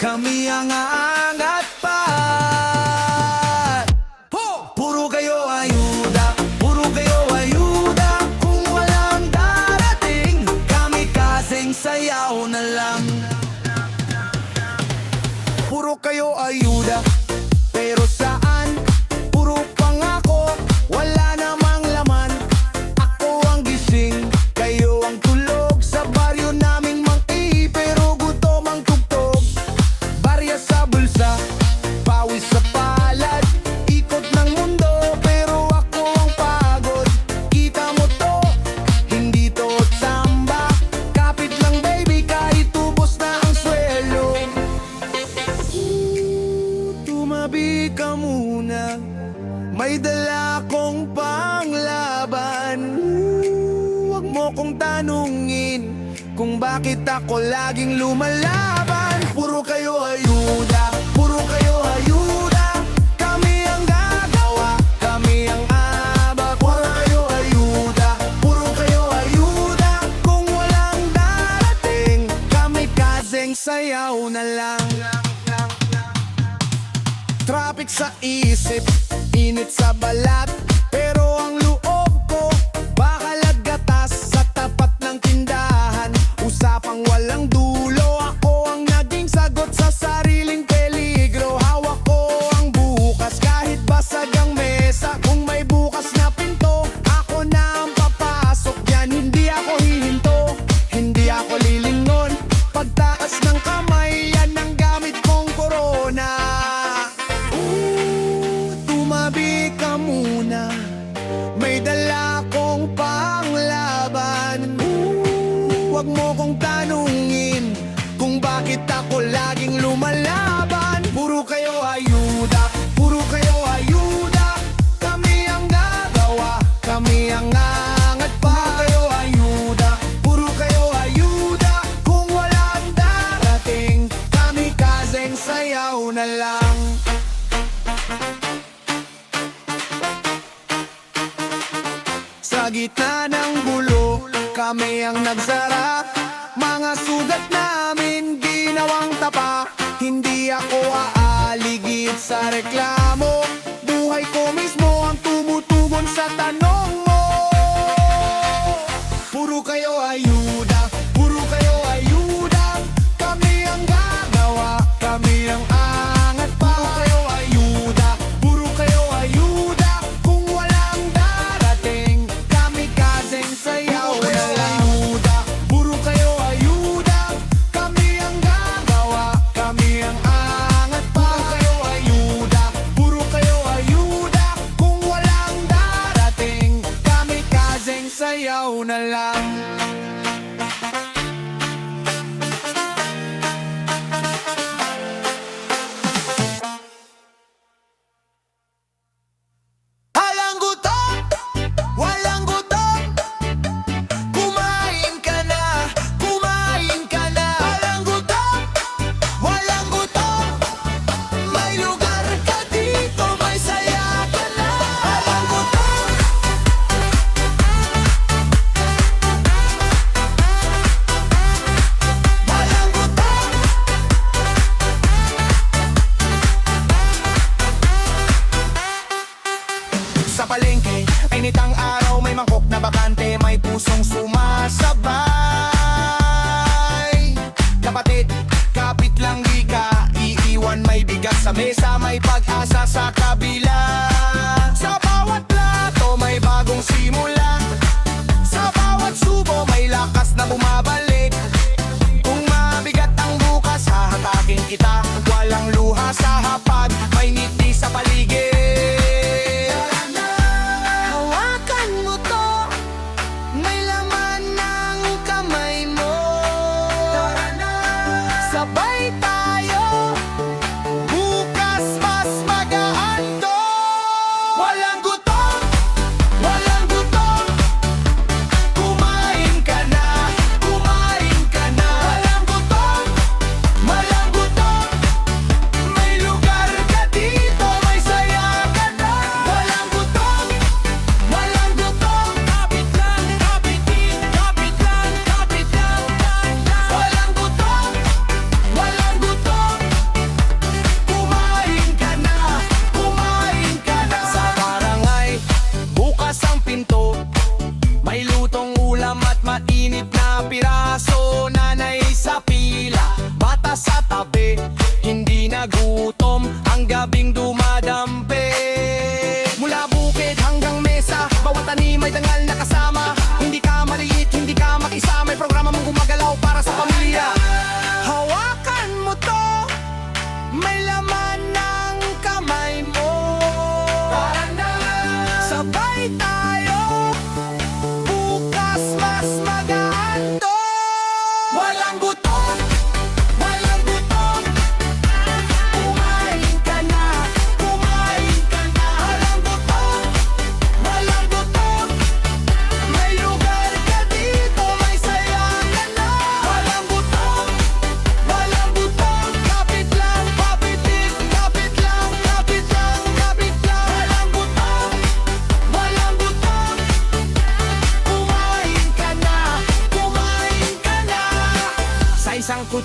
kami ang aangat pa. Puro kayo ayuda, puro kayo ayuda. Kung walang darating, kami kasing sayaw na lang. Puro kayo ayuda, pero saan? Puro pangako, wala namang laman. Ako ang gising, kayo ang tulog. Sa baryo naming mang-i, pero gutom ang tugtog. Barya sa bulsa, pawis sa palad. Ikot ng mundo, pero ako ang pagod. Kita mo to, hindi to samba. Kapit lang baby, kahit ubos na ang sweldo. Tumabi ka muna, may dala kong panglaban. Huwag mo kong tanungin kung bakit ako laging lumalaban. Puro kayo ayuda, puro kayo ayuda. Kami ang gagawa, kami ang abak. Puro kayo ayuda, puro kayo ayuda. Kung walang darating, kami kasing sayaw na lang. Traffic sa isip, init sa balat. Pero ang loob ko, bakal at gatas. Sa tapat ng tindahan, usapang walang dulo. Ako ang naging sagot sa sariling peligro. Hawak ko ang bukas, kahit basag ang mesa. Kung may bukas na pinto, ako na ang papasok yan. Hindi ako hihinto, hindi ako lilingon. Pagtaas ng kamay, yan ang gamit kong korona. Tumabi ka muna, may dala kong panglaban. Huwag mo kong tanungin kung bakit ako laging lumalaban. Puro kayo ayuda, puro kayo ayuda. Kami ang gagawa, kami ang angat pa. Puro kayo ayuda, puro kayo ayuda. Kung walang darating, kami kasing sayaw na lang. Sa gitna ng gulo, kami ang nagsara. Mga sugat namin ginawang tapa. Hindi ako aaligid sa reklamo. Buhay ko mismo ang tumutugon sa tanong mo. Puro kayo ayuda, puro kayo ayuda. Kami ang gagawa, kami ang angat pa. Puro kayo ayuda, puro kayo ayuda. Kung walang darating, kami kasing sayaw na lang. Ayuda, puro kayo ayuda. Kami ang gagawa, kami ang angat pa. Puro kayo ayuda, puro kayo ayuda. Kung walang darating, kami kasing sayaw na lang. Walang gutom, walang gutom. Kumain ka na, kumain ka na. Walang gutom, walang gutom. May lugar ka dito, may saya ka na. Walang gutom. Walang gutom. Sa palengke, init ang araw, may mangkok na bakante, may pusong sumasabay. Kapatid, kapit lang di ka iiwan, may bigas sa mesa, may pag-asa sa kabila. Sa bawat plato, may bagong simula. Sa bawat subo, may lakas na bumabalik. Kung mabigat ang bukas, hahatakin kita. Walang luha sa hapag, may ngiti sa paligid. Hawakan mo to, may laman ng kamay mo. Sabay tayo, bukas mas magaan to. Walang gutom, walang gutom. Kumain ka na, kumain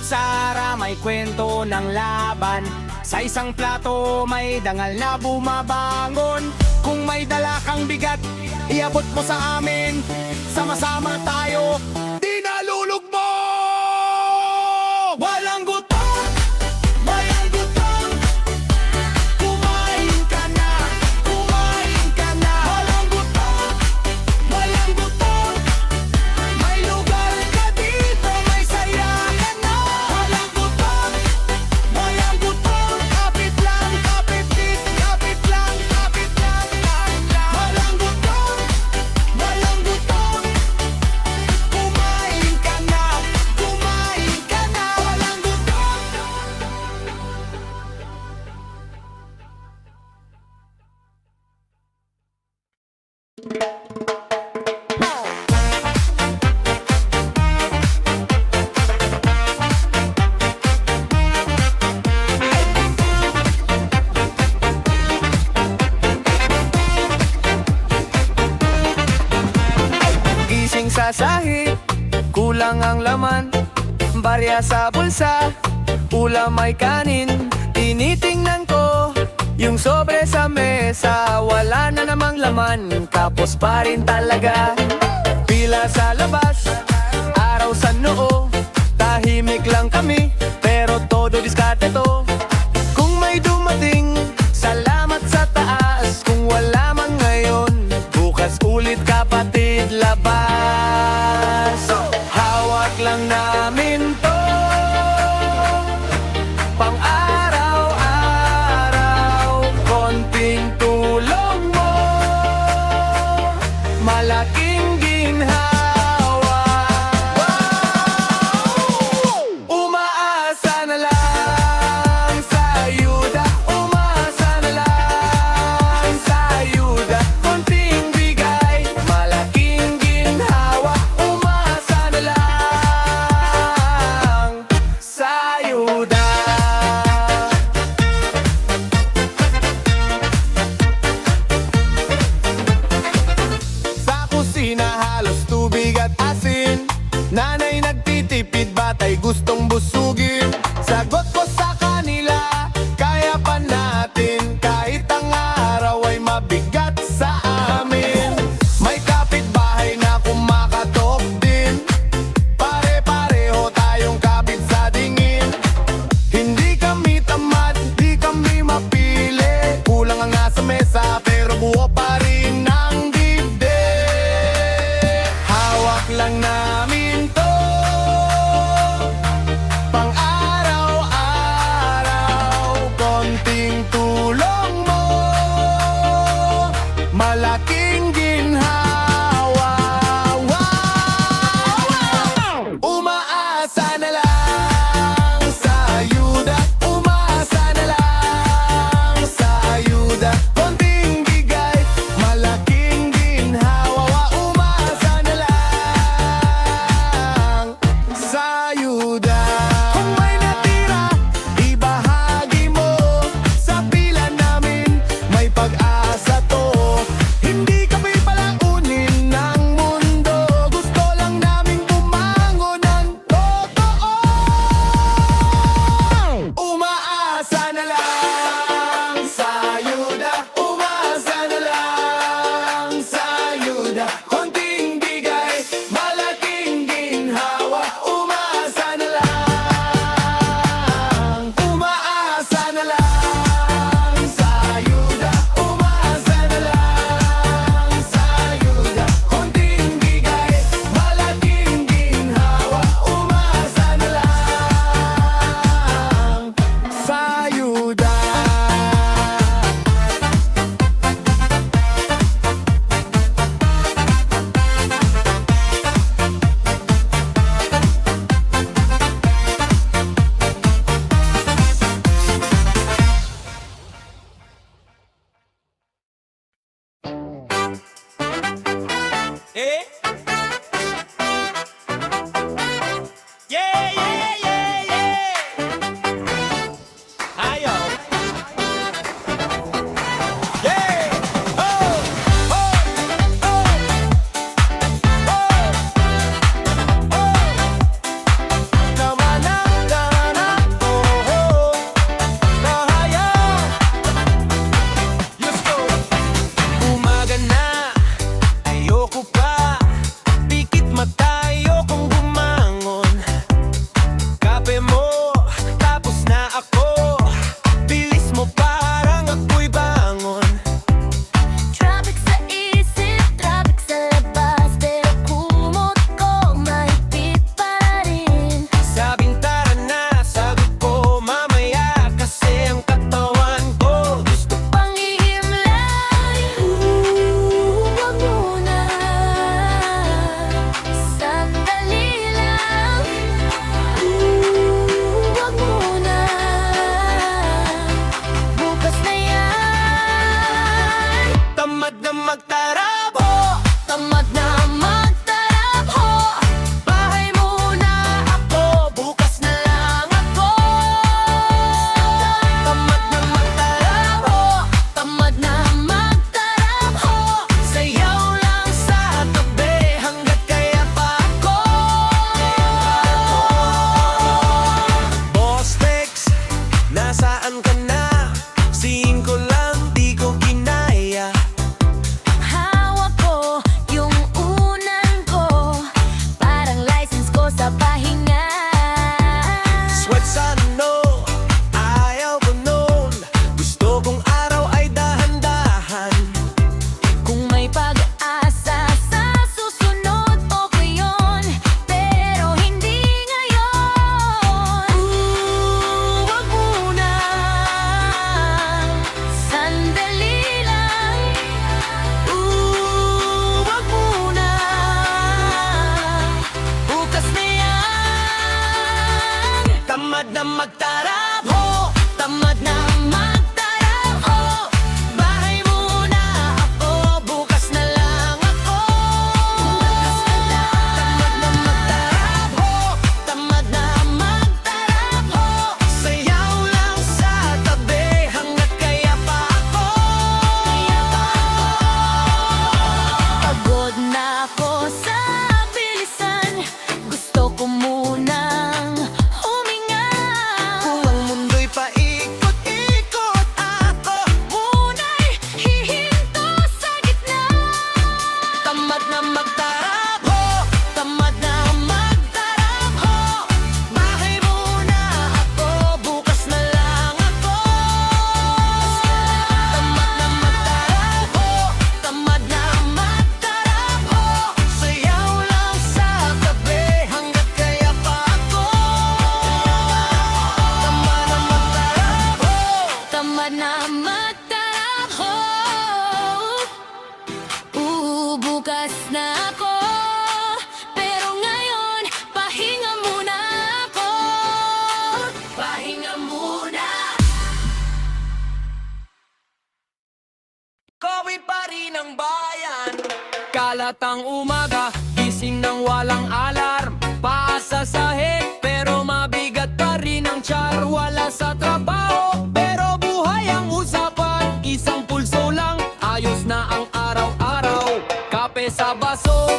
kutsara, may kwento ng laban. Sa isang plato may dangal na bumabangon. Kung may dala kang bigat, iabot mo sa amin. Sama-sama tayo, di nalulugmo. Walang gutom, walang gutom. Kumain ka na, kumain ka na. Walang gutom, walang gutom. May lugar ka dito, may saya ka na. Walang gutom, walang gutom. Kapit lang, kapit din, kapit lang, kapit lang, kapit lang. Walang gutom, walang gutom. Kumain ka na, kumain ka na. Walang gutom. Gising sa sahig, kulang ang laman. Barya sa bulsa, ulam ay kanin. Tinitingnan ko yung sobre sa mesa, wala na namang laman, tapos pa rin talaga. Pila sa labas, araw sa noo, tahimik lang kami, pero todo diskarte to. Kung may dumating, salamat sa taas. Kung wala man ngayon, bukas ulit kapatid, labas. Hawak lang namin to, pang araw-araw. Konting tulong mo, malaking ginhawa. Umaasa na lang. nasaan ka na? Singin ko lang, di ko kinaya. Hawak ko yung unan ko, parang license ko sa pahinga. Sweat sa no, ayaw ko nun. Gusto kong araw ay dahan-dahan. Kung may pag-asa sa susunod, okay yun, pero hindi ngayon. Wag muna, sandali lang. Wag muna, bukas na yan. Tamad na magtarap, ho! Tamad na magtarap, ho! Bahay muna ako, bukas na lang ako. Tamad na magtarap, ho! Tamad na magtarap, ho! Sayaw lang sa tabi hanggat kaya pa ako. Pagod na ako sa bilisan, gusto ko munang huminga. Kung ang mundo'y paikot-ikot, ako Muna'y hihinto sa gitna. tamad na magtarap, ho! Tamad na magtarap, ho! Bahay muna ako, bukas na lang ako. Tamad na magtarap, ho! Tamad na magtarap, ho! Sayaw lang sa tabi hanggat kaya pa ako. Tamad na magtarap, ho! Tamad na magtarap, bukas na ako, pero ngayon, pahinga muna ako. Pahinga muna. Kawi pa rin ang bayan. Kalat ang umaga, gising ng walang alarm. Paasa sa hek, pero mabigat pa rin ang char. Wala sa trabaho, pero buhay ang usapan. Isang pulso lang, ayos na ang araw-araw. Kape sa baso,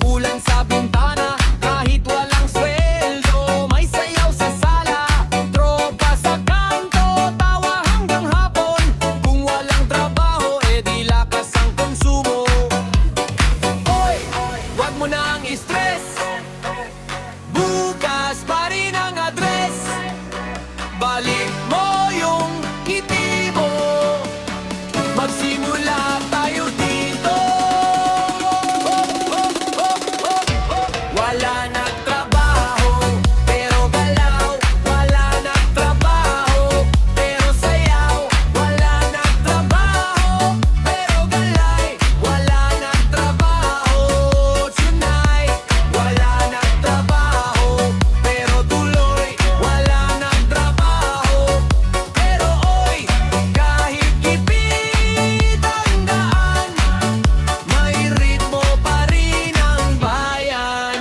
ulan sa bintana. Kahit walang sweldo, may sayaw sa sala. Tropa sa kanto, tawa hanggang hapon. Kung walang trabaho, edi lakas ang konsumo. Oy, wag mo na ang stress. Bukas pa rin ang address. Balik mo yung ngiti mo. Magsimula tayo dito. Wala na trabaho, pero galaw. Wala na trabaho, pero sayaw. Wala na trabaho, pero galay. Wala na trabaho tonight. Wala na trabaho, pero tuloy. Wala na trabaho, pero oy, kahit gipit ang daan, may ritmo pa rin ang bayan.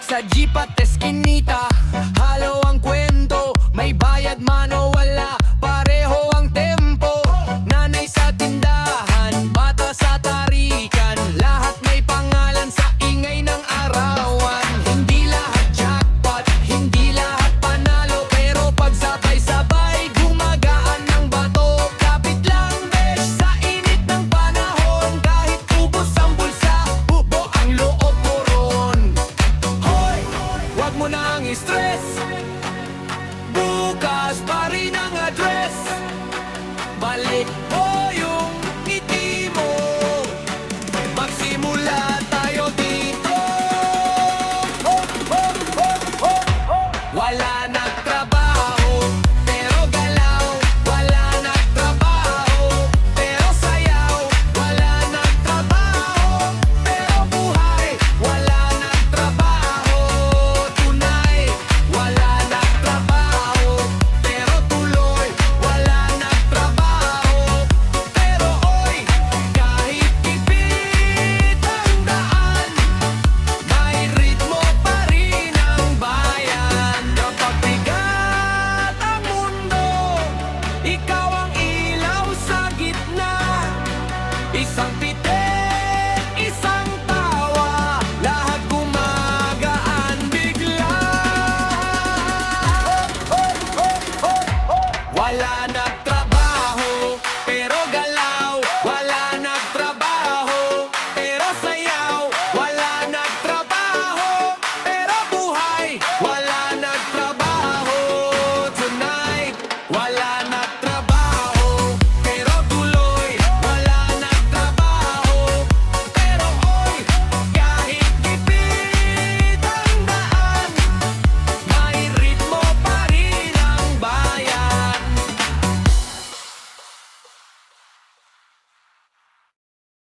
Sa jeep at eskinita, halo ang kwento. May bayad man o wala, pareho ang tempo. Nanay sa tindahan, bata sa tarikan, lahat may pangalan sa ingay ng arawan. Hindi lahat jackpot, hindi lahat panalo, pero pag sabay-sabay, gumagaan ng bato. Kapit lang besh sa init ng panahon, kahit ubos ang bulsa, bubo ang loob mo ron. Hoy, wag mo na ang stress. Bukas pa rin Wala na